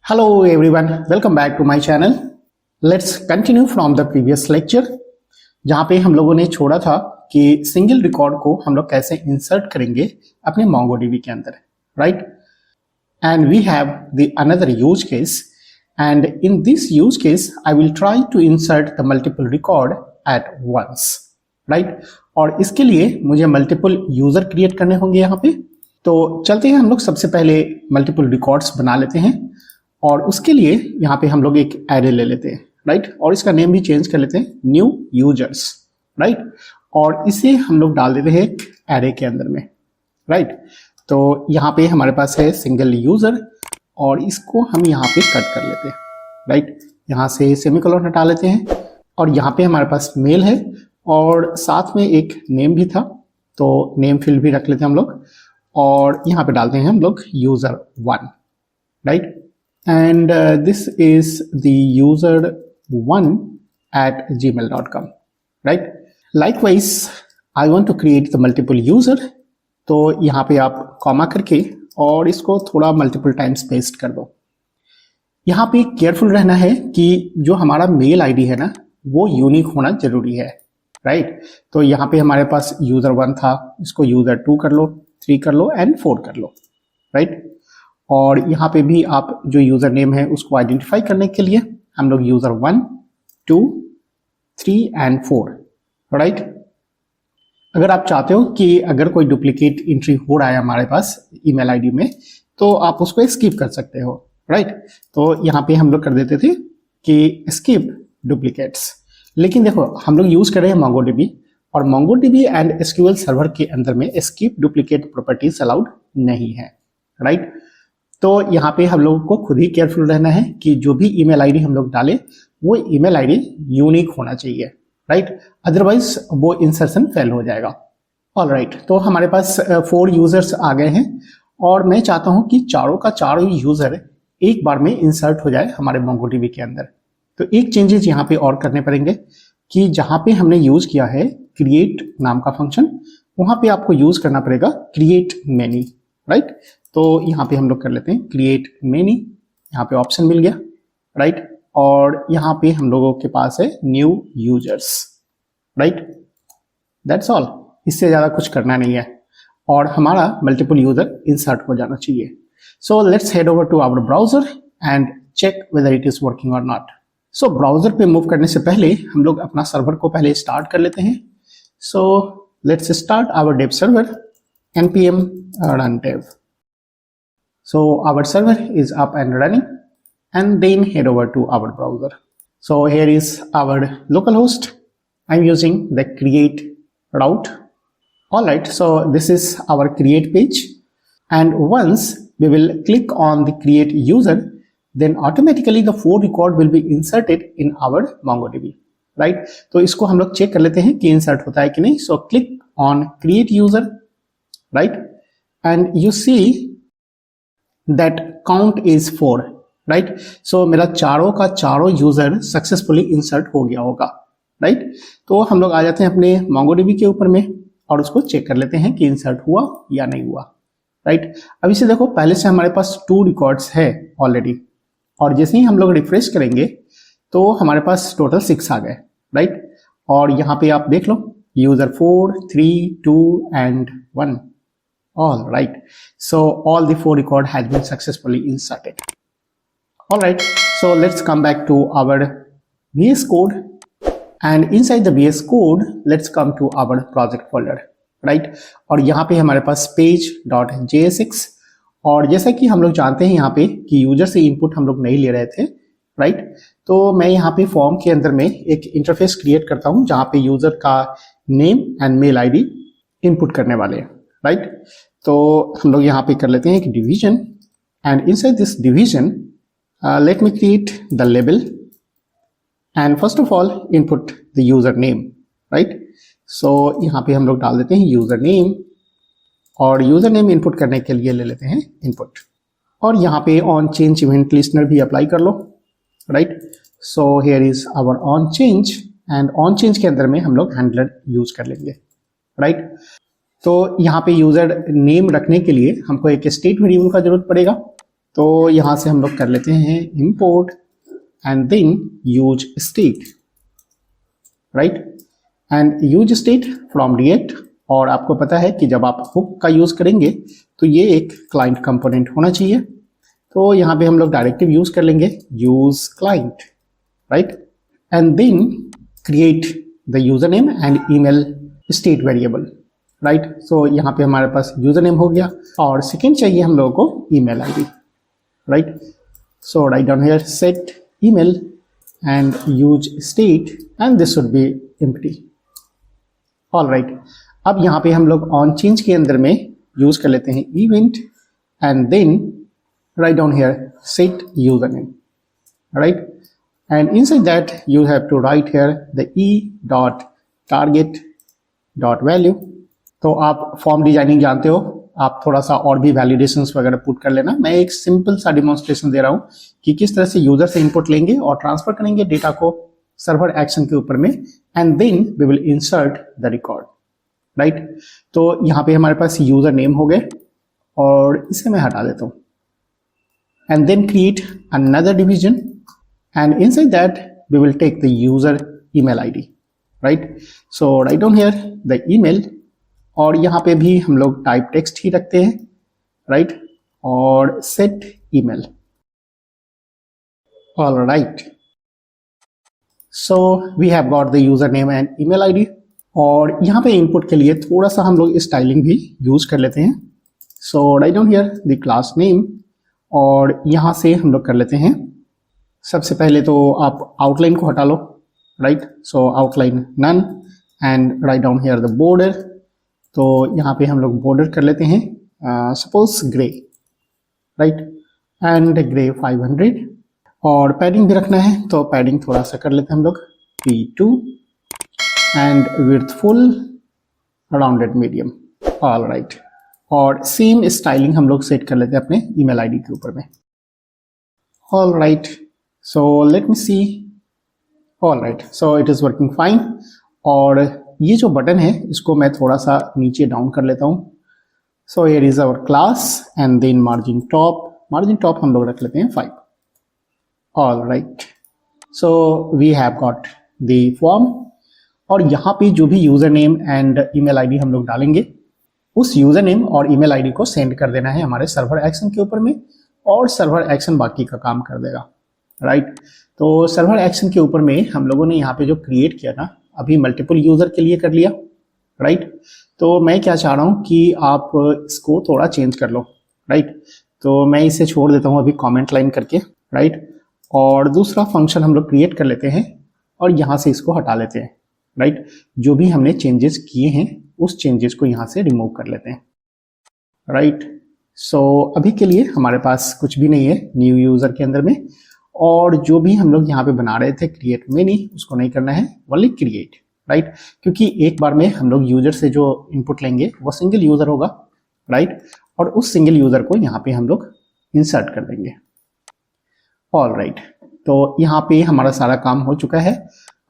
Hello everyone, welcome back to my channel. Let's continue from the previous lecture जहाँ पे हम लोगों ने छोड़ा था कि सिंगल रिकॉर्ड को हम लोग कैसे इंसर्ट करेंगे अपने MongoDB के अंदर, right? And we have the another use case, and in this use case I will try to insert the multiple record at once, right? और इसके लिए मुझे मल्टीपल यूजर क्रिएट करने होंगे यहाँ पे। तो चलते हैं, हम लोग सबसे पहले मल्टीपल रिकॉर्ड्स बना लेते हैं और उसके लिए यहाँ पे हम लोग एक एरे ले लेते हैं, राइट? और इसका नेम भी चेंज कर लेते हैं, न्यू यूजर्स, राइट? और इसे हम लोग डाल देते हैं एक एरे के अंदर में, राइट? तो यहाँ पे हमारे पास है सिंगल यूजर और इसको हम यहाँ पे कट कर लेते हैं, राइट? यहाँ से सेमीकोलन हटा लेते हैं और यहाँ पे हमारे पास मेल है और साथ में एक नेम भी था, तो नेम फील्ड भी रख लेते हैं हम लोग और यहाँ पे डालते हैं हम लोग user1, right? And this is the user1 at gmail.com, right? Likewise, I want to create the multiple user. तो यहाँ पे आप कॉमा करके और इसको थोड़ा मल्टीपल टाइम्स पेस्ट कर दो। यहाँ पे केयरफुल रहना है कि जो हमारा मेल आईडी है ना वो यूनिक होना जरूरी है, राइट? तो यहाँ पे हमारे पास user1 था, इसको user2 कर लो, 3 कर लो एंड 4 कर लो, राइट? और यहाँ पे भी आप जो यूजर नेम है उसको आइडेंटिफाई करने के लिए हम लोग user1, 2, 3 एंड 4, राइट? अगर आप चाहते हो कि अगर कोई डुप्लीकेट एंट्री हो रहा है हमारे पास ईमेल आईडी में तो आप उसको स्किप कर सकते हो, राइट? तो यहाँ पे हम लोग कर देते थे कि स्किप डुप्लीकेट्स। लेकिन देखो हम लोग यूज कर रहे हैं MongoDB और MongoDB एंड SQL सर्वर के अंदर में स्किप डुप्लीकेट प्रॉपर्टीज अलाउड नहीं है, राइट? तो यहाँ पे हम लोगों को खुद ही केयरफुल रहना है कि जो भी ईमेल आईडी हम लोग डालें वो ईमेल आईडी यूनिक होना चाहिए, राइट? अदरवाइज वो इंसर्शन फेल हो जाएगा। ऑल राइट, तो हमारे पास 4 यूजर्स आ गए हैं और मैं चाहता हूँ कि चारों का चारों यूजर एक बार में इंसर्ट हो जाए हमारे MongoDB के अंदर। तो एक चेंजेस यहाँ पे और करने पड़ेंगे कि जहाँ पे हमने यूज किया है क्रिएट नाम का फंक्शन, वहाँ पे आपको यूज करना पड़ेगा क्रिएट मैनी, राइट? तो यहाँ पे हम लोग कर लेते हैं क्रिएट मैनी, यहाँ पे ऑप्शन मिल गया, राइट? और यहाँ पे हम लोगों के पास है new users, right? That's all, इससे ज़्यादा कुछ करना नहीं है और हमारा मल्टीपल यूजर इंसर्ट हो जाना चाहिए। So let's head over to our browser and check whether it is working और नॉट। सो ब्राउजर पे मूव करने से पहले हम लोग अपना सर्वर को पहले स्टार्ट कर लेते हैं। So let's start our dev server npm run dev. So our server is up and running, and then head over to our browser. So here is our localhost. I'm using the create route. All right, so this is our create page, and once we will click on the create user, then automatically the 4 record will be inserted in our MongoDB, right? तो इसको हम लोग check कर लेते हैं कि insert होता है कि नहीं। So click on create user, right? And you see that count is 4, right? So मेरा चारों का चारों यूजर सक्सेसफुली इंसर्ट हो गया होगा, राइट? तो हम लोग आ जाते हैं अपने MongoDB के ऊपर में और उसको चेक कर लेते हैं कि इंसर्ट हुआ या नहीं हुआ, राइट? अब इसे देखो, पहले से हमारे पास 2 रिकॉर्ड्स है ऑलरेडी और जैसे ही हम लोग रिफ्रेश करेंगे तो हमारे पास टोटल 6 आ गए, राइट? और यहाँ पे आप देख लो user4, 3, 2 and 1. All right, so all the 4 record has been successfully inserted. All right, so let's come back to our VS Code, and inside the VS Code let's come to our project folder, right? और यहाँ पे हमारे पास page.jsx, और जैसा कि हम लोग जानते हैं यहाँ पे कि यूजर से इनपुट हम लोग नहीं ले रहे थे, राइट? तो मैं यहाँ पे फॉर्म के अंदर में एक इंटरफेस क्रिएट करता हूँ जहाँ पे यूजर का name and mail ID input करने वाले हैं, राइट? तो हम लोग यहाँ पे कर लेते हैं एक division, and inside this division let me create the label and first of all input the user name, right? So यहाँ पे हम लोग डाल देते हैं यूजर नेम और यूजर नेम इनपुट करने के लिए ले लेते हैं इनपुट, और यहाँ पे ऑन चेंज इवेंट लिस्टनर भी अप्लाई कर लो, right? So here is our on change, and on change के अंदर में हम लोग हैंडलर यूज कर लेंगे, राइट? तो यहाँ पे यूजर नेम रखने के लिए हमको एक स्टेट वेरिएबल का जरूरत पड़ेगा, तो यहाँ से हम लोग कर लेते हैं import and then use state, right? and use state from React। और आपको पता है कि जब आप हुक का यूज करेंगे तो ये एक क्लाइंट कंपोनेंट होना चाहिए, तो यहाँ पे हम लोग डायरेक्टिव यूज कर लेंगे use client, right? And then create the user name and email state variable, right? So यहाँ पे हमारे पास यूजर नेम हो गया और सेकेंड चाहिए हम लोगों को email ID, right? So write down here set email and use state and this should be empty। All right, अब यहाँ पे हम लोग ऑन चेंज के अंदर में यूज कर लेते हैं event and then write down here set user name, right? And inside that you have to write here the e.target.value। तो आप फॉर्म डिजाइनिंग जानते हो, आप थोड़ा सा और भी वैलिडेशंस वगैरह पुट कर लेना। मैं एक सिंपल सा डिमॉन्स्ट्रेशन दे रहा हूँ कि किस तरह से यूजर से इनपुट लेंगे और ट्रांसफर करेंगे डेटा को सर्वर एक्शन के ऊपर में and then we will insert the record, right? तो यहाँ पे हमारे पास यूजर नेम हो गए और इसे मैं हटा देता हूँ and then create another division and inside that we will take the user email ID, right? So write down here the email और यहाँ पे भी हम लोग टाइप टेक्स्ट ही रखते हैं, राइट? और set email, all right. So we have got the user name and email ID और यहाँ पे इनपुट के लिए थोड़ा सा हम लोग स्टाइलिंग भी यूज कर लेते हैं। So write down here the class name और यहाँ से हम लोग कर लेते हैं, सबसे पहले तो आप आउटलाइन को हटा लो, right? So outline none and write down here the border. तो यहाँ पे हम लोग बॉर्डर कर लेते हैं suppose grey, right? And grey 500 और पैडिंग भी रखना है तो पैडिंग थोड़ा सा कर लेते हैं हम लोग P2 and width full rounded medium, all right. और सेम स्टाइलिंग हम लोग सेट कर लेते हैं अपने ईमेल आईडी के ऊपर में, all right. So let me see, all right, so it is working fine. और ये जो बटन है इसको मैं थोड़ा सा नीचे डाउन कर लेता हूँ। So here is our class and then margin top हम लोग रख लेते हैं 5, all right. So we have got the form और यहाँ पे जो भी user name and email ID हम लोग डालेंगे उस यूजर नेम और ईमेल आईडी को सेंड कर देना है हमारे सर्वर एक्शन के ऊपर में और सर्वर एक्शन बाकी का काम कर देगा, राइट? तो सर्वर एक्शन के ऊपर में हम लोगों ने यहाँ पे जो क्रिएट किया था अभी मल्टीपल यूजर के लिए कर लिया, राइट? तो मैं क्या चाह रहा हूँ कि आप इसको थोड़ा चेंज कर लो, राइट? तो मैं इसे छोड़ देता हूँ अभी कमेंट लाइन करके, राइट? और दूसरा फंक्शन हम लोग क्रिएट कर लेते हैं और यहाँ से इसको हटा लेते हैं, राइट? जो भी हमने चेंजेस किए हैं उस चेंजेस को यहाँ से रिमूव कर लेते हैं, राइट? सो अभी के लिए हमारे पास कुछ भी नहीं है न्यू यूजर के अंदर में और जो भी हम लोग यहाँ पे बना रहे थे क्रिएट मेनी उसको नहीं करना है, ओनली क्रिएट, राइट? क्योंकि एक बार में हम लोग यूजर से जो इनपुट लेंगे वो सिंगल यूजर होगा, राइट? और उस सिंगल यूजर को यहाँ पे हम लोग इंसर्ट कर देंगे, ऑल राइट। तो यहाँ पे हमारा सारा काम हो चुका है।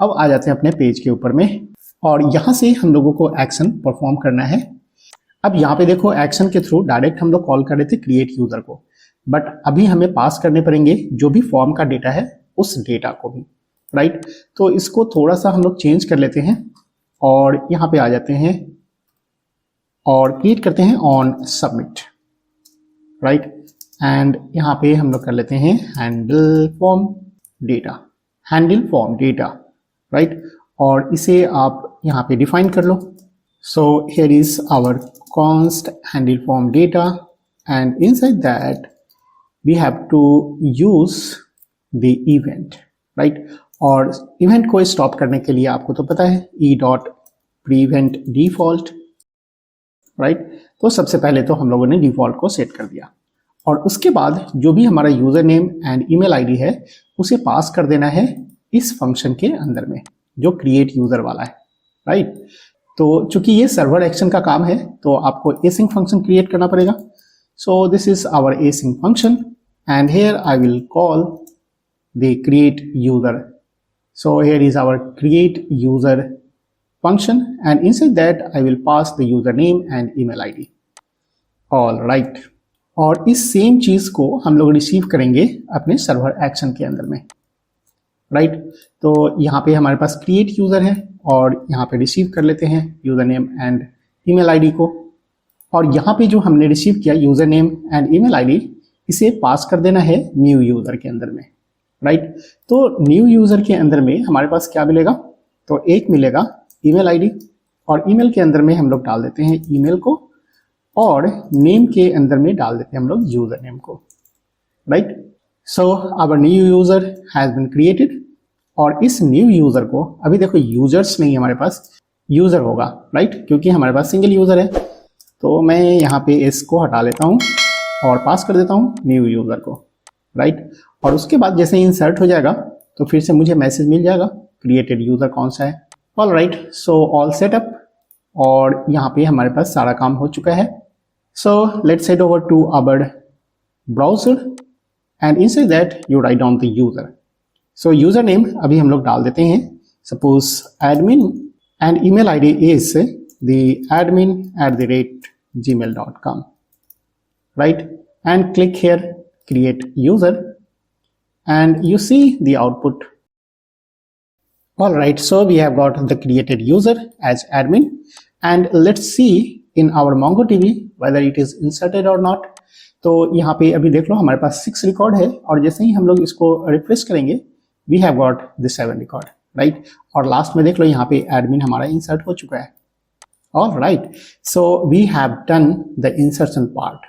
अब आ जाते हैं अपने पेज के ऊपर में और यहाँ से हम लोगों को एक्शन परफॉर्म करना है। अब यहाँ पे देखो एक्शन के थ्रू डायरेक्ट हम लोग कॉल कर रहे थे क्रिएट यूजर को, बट अभी हमें पास करने पड़ेंगे जो भी फॉर्म का डेटा है उस डेटा को भी, राइट? तो इसको थोड़ा सा हम लोग चेंज कर लेते हैं और यहाँ पे आ जाते हैं और क्रिएट करते हैं ऑन सबमिट, राइट? एंड यहाँ पे हम लोग कर लेते हैं हैंडल फॉर्म डेटा, राइट? और इसे आप यहाँ पे डिफाइन कर लो। So here is our const handle form data and inside that we have to use the event, right? और इवेंट को स्टॉप करने के लिए आपको तो पता है e.prevent default, right? तो सबसे पहले तो हम लोगों ने डिफॉल्ट को सेट कर दिया और उसके बाद जो भी हमारा user name and email ID है उसे पास कर देना है इस फंक्शन के अंदर में जो क्रिएट यूजर वाला है, राइट? तो चूंकि ये सर्वर एक्शन का काम है तो आपको async फंक्शन क्रिएट करना पड़ेगा। So this is our async function and here I will call the create user. So here is our create user function and inside that I will pass the username and email ID. All right. और इस same चीज को हम लोग receive करेंगे अपने server action के अंदर में, राइट। तो यहाँ पे हमारे पास क्रिएट यूजर है और यहाँ पे रिसीव कर लेते हैं user name and email ID को, और यहाँ पे जो हमने रिसीव किया user name and email ID, इसे पास कर देना है न्यू यूजर के अंदर में, राइट। तो न्यू यूजर के अंदर में हमारे पास क्या मिलेगा, तो एक मिलेगा ईमेल आईडी, और ईमेल के अंदर में हम लोग डाल देते हैं ईमेल को, और नेम के अंदर में डाल देते हैं हम लोग यूजर नेम को, right. So our new user has been created, और इस न्यू यूजर को, अभी देखो यूजर्स नहीं हमारे पास, यूजर होगा, राइट, क्योंकि हमारे पास सिंगल यूजर है। तो मैं यहाँ पे इस को हटा लेता हूँ और पास कर देता हूँ न्यू यूजर को, राइट। और उसके बाद जैसे इंसर्ट हो जाएगा तो फिर से मुझे मैसेज मिल जाएगा क्रिएटेड यूजर कौन सा है। All right, so all setup, और यहाँ पे हमारे पास सारा काम हो चुका है। So let's head over to our browser and inside that you write down the user. So user name अभी हम लोग डाल देते हैं, suppose admin, and email ID is the admin@gmail.com, right, and click here create user, and you see the output. All right, so we have got the created user as admin, and let's see in our MongoDB whether it is inserted or not. तो यहाँ पे अभी देख लो हमारे पास 6 record है, और जैसे ही हम लोग इसको रिफ्रेश करेंगे we have got the 7 record, right. और लास्ट में देख लो यहाँ पे एडमिन हमारा इंसर्ट हो चुका है। All right, so we have done the insertion part.